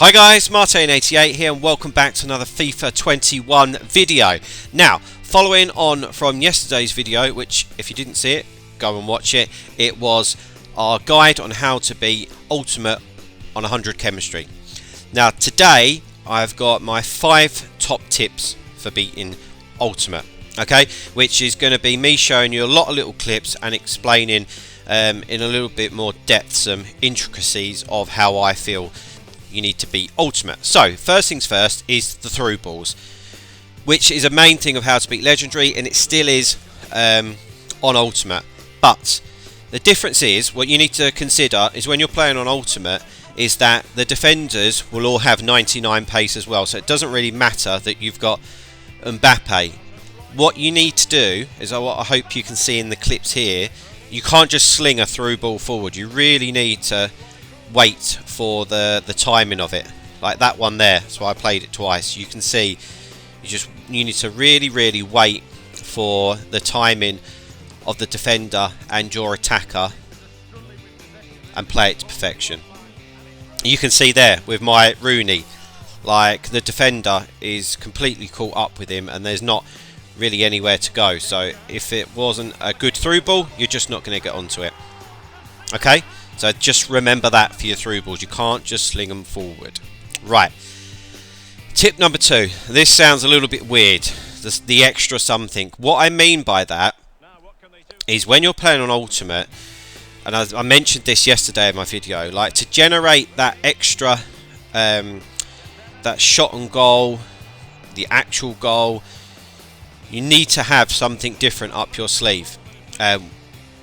Hi guys, Martin88 here and welcome back to another FIFA 21 video. Now, following on from yesterday's video, which if you didn't see it, go and watch it. It was our guide on how to beat Ultimate on 100 chemistry. Now today, I've got my 5 top tips for beating Ultimate. Okay, which is going to be me showing you a lot of little clips and explaining in a little bit more depth some intricacies of how I feel you need to beat Ultimate. So first things first is the through balls, which is a main thing of how to beat Legendary, and it still is on Ultimate. But the difference is, what you need to consider is when you're playing on Ultimate is that the defenders will all have 99 pace as well, so it doesn't really matter that you've got Mbappe. What you need to do is what I hope you can see in the clips here. You can't just sling a through ball forward. You really need to wait for the timing of it, like that one there. That's why I played it twice. You can see you need to really wait for the timing of the defender and your attacker and play it to perfection. You can see there with my Rooney, like the defender is completely caught up with him and there's not really anywhere to go. So if it wasn't a good through ball, you're just not going to get onto it. Okay, so just remember that for your through balls. You can't just sling them forward. Right. Tip number 2. This sounds a little bit weird. The extra something. What I mean by that is when you're playing on Ultimate, and I mentioned this yesterday in my video, like to generate that extra, that shot on goal, the actual goal, you need to have something different up your sleeve.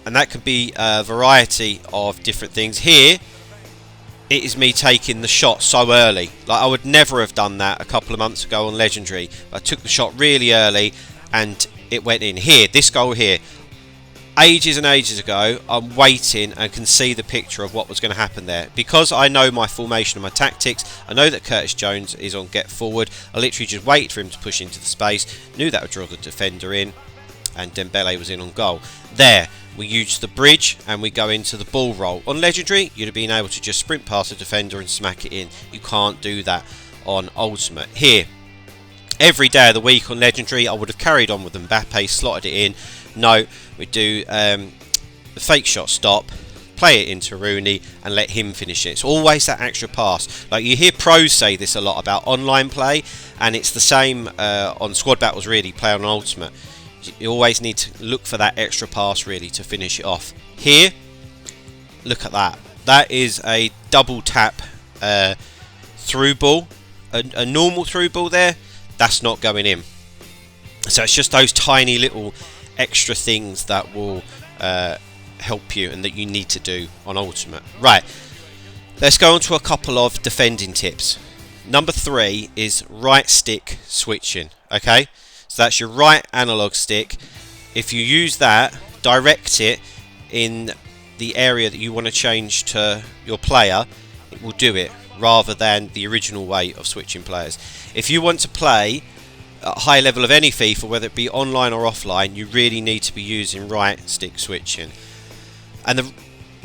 And that could be a variety of different things. Here, it is me taking the shot so early. Like I would never have done that a couple of months ago on Legendary. I took the shot really early and it went in. Here, this goal here, ages and ages ago, I'm waiting and can see the picture of what was going to happen there. Because I know my formation and my tactics, I know that Curtis Jones is on get forward. I literally just waited for him to push into the space, knew that would draw the defender in, and Dembele was in on goal. There, we use the bridge and we go into the ball roll. On Legendary, you'd have been able to just sprint past the defender and smack it in. You can't do that on Ultimate. Here, every day of the week on Legendary, I would have carried on with Mbappe, slotted it in. No, we do the fake shot stop, play it into Rooney and let him finish it. It's always that extra pass. Like you hear pros say this a lot about online play, and it's the same on squad battles really, play on Ultimate. You always need to look for that extra pass really to finish it off. Here, look at that. That is a double tap through ball. A normal through ball there, that's not going in. So it's just those tiny little extra things that will help you and that you need to do on Ultimate. Right, let's go on to a couple of defending tips. Number 3 is right stick switching. Okay, so that's your right analog stick. If you use that, direct it in the area that you want to change to your player, it will do it rather than the original way of switching players. If you want to play at a high level of any FIFA, whether it be online or offline, you really need to be using right stick switching. And the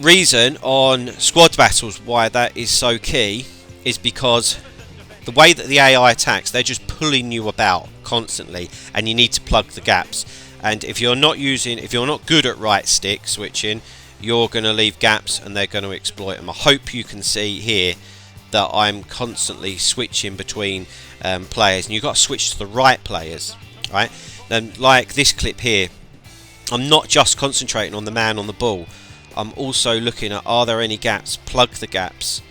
reason on squad battles why that is so key is because the way that the AI attacks, they're just pulling you about constantly and you need to plug the gaps. And if you're not good at right stick switching, you're going to leave gaps and they're going to exploit them. I hope you can see here that I'm constantly switching between players, and you've got to switch to the right players, right? And like this clip here, I'm not just concentrating on the man on the ball, I'm also looking at, are there any gaps? Plug the gaps.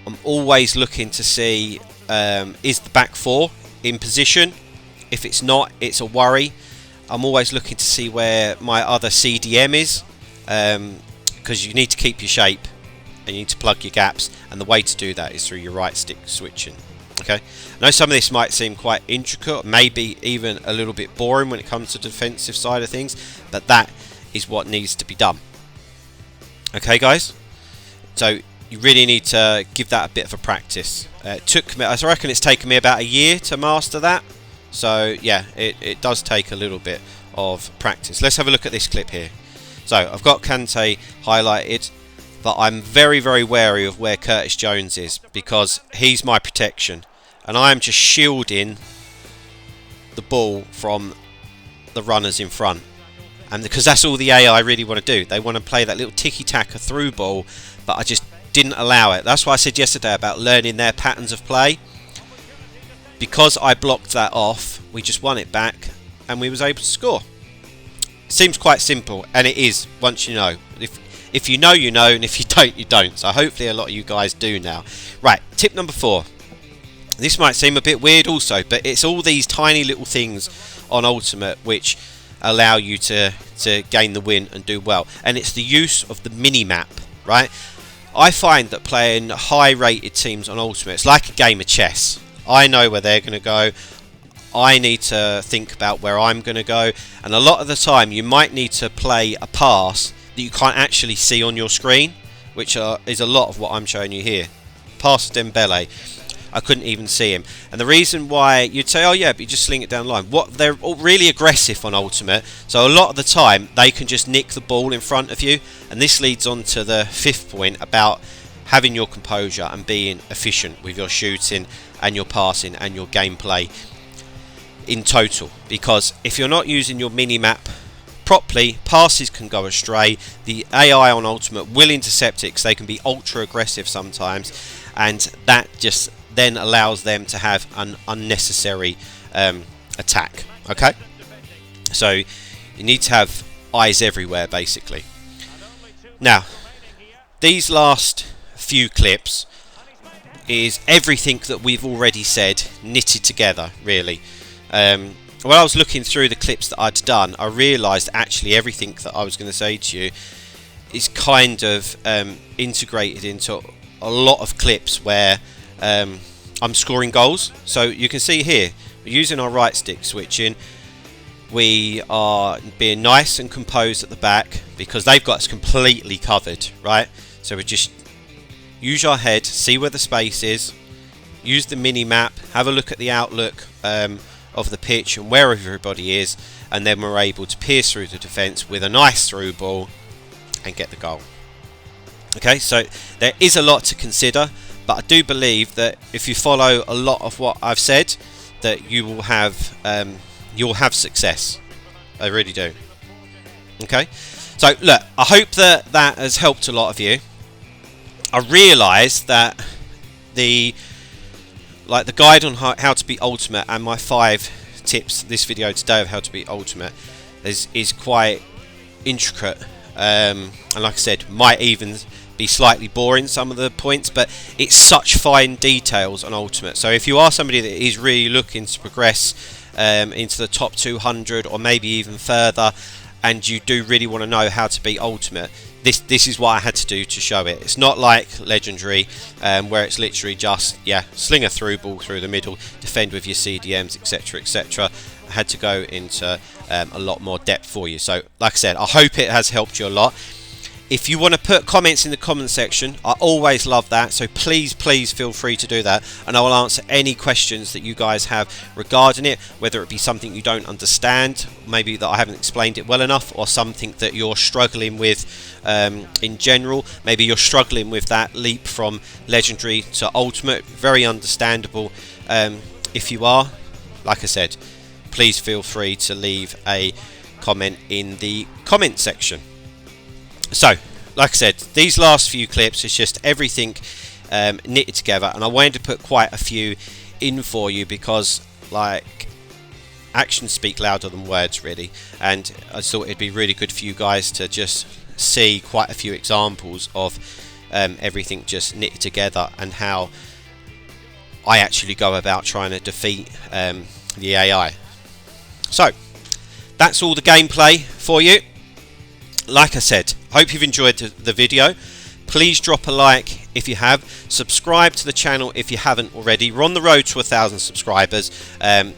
I'm always looking to see, is the back 4 in position? If it's not, it's a worry. I'm always looking to see where my other CDM is, because you need to keep your shape and you need to plug your gaps, and the way to do that is through your right stick switching. Okay, I know some of this might seem quite intricate, maybe even a little bit boring when it comes to the defensive side of things, but that is what needs to be done. Okay guys, so you really need to give that a bit of a practice. Took me, I reckon it's taken me about a year to master that, so yeah, it does take a little bit of practice. Let's have a look at this clip here. So I've got Kante highlighted. but I'm very, very wary of where Curtis Jones is, because he's my protection, and I am just shielding the ball from the runners in front. And because that's all the AI really want to do. They want to play that little tiki-taka through ball, but I just didn't allow it. That's why I said yesterday about learning their patterns of play. Because I blocked that off, we just won it back and we was able to score. Seems quite simple, and it is once you know. If you know, you know, and if you don't, you don't. So hopefully a lot of you guys do now. Right, tip number 4. This might seem a bit weird also, but it's all these tiny little things on Ultimate which allow you to gain the win and do well. And it's the use of the mini-map, right? I find that playing high-rated teams on Ultimate, it's like a game of chess. I know where they're going to go. I need to think about where I'm going to go. And a lot of the time, you might need to play a pass that you can't actually see on your screen, which is a lot of what I'm showing you here. Pass Dembele. I couldn't even see him. And the reason why you'd say, oh yeah, but you just sling it down the line. They're really aggressive on Ultimate, so a lot of the time they can just nick the ball in front of you. And this leads on to the 5th point about having your composure and being efficient with your shooting and your passing and your gameplay in total. Because if you're not using your mini-map properly, passes can go astray. The AI on Ultimate will intercept it because they can be ultra aggressive sometimes, and that just then allows them to have an unnecessary attack. Okay, so you need to have eyes everywhere basically. Now these last few clips is everything that we've already said knitted together really. When I was looking through the clips that I'd done, I realised actually everything that I was going to say to you is kind of integrated into a lot of clips where I'm scoring goals. So you can see here, we're using our right stick switching. We are being nice and composed at the back because they've got us completely covered, right? So we just use our head, see where the space is, use the mini map, have a look at the outlook of the pitch and where everybody is, and then we're able to pierce through the defence with a nice through ball and get the goal. Okay, so there is a lot to consider, but I do believe that if you follow a lot of what I've said, that you will have success. I really do. Okay, so look, I hope that that has helped a lot of you. I realised that the guide on how to beat Ultimate and my 5 tips this video today of how to beat Ultimate is quite intricate, and like I said, might even be slightly boring some of the points, but it's such fine details on Ultimate. So if you are somebody that is really looking to progress into the top 200 or maybe even further, and you do really want to know how to beat Ultimate, this is what I had to do to show it. It's not like Legendary, where it's literally just sling a through ball through the middle, defend with your CDMs, etc, etc. I had to go into a lot more depth for you. So like I said, I hope it has helped you a lot. If you want to put comments in the comment section, I always love that, so please feel free to do that, and I will answer any questions that you guys have regarding it, whether it be something you don't understand, maybe that I haven't explained it well enough, or something that you're struggling with in general. Maybe you're struggling with that leap from Legendary to Ultimate. Very understandable. If you are, like I said, please feel free to leave a comment in the comment section. So, like I said, these last few clips is just everything knitted together, and I wanted to put quite a few in for you because, like, actions speak louder than words, really, and I thought it'd be really good for you guys to just see quite a few examples of everything just knitted together and how I actually go about trying to defeat the AI. So, that's all the gameplay for you. Like I said, hope you've enjoyed the video. Please drop a like if you have. Subscribe to the channel if you haven't already. We're on the road to 1,000 subscribers.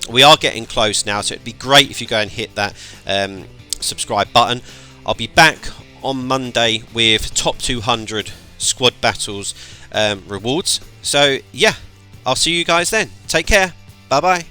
We are getting close now, so it'd be great if you go and hit that subscribe button. I'll be back on Monday with top 200 squad battles rewards. So yeah, I'll see you guys then. Take care. Bye bye.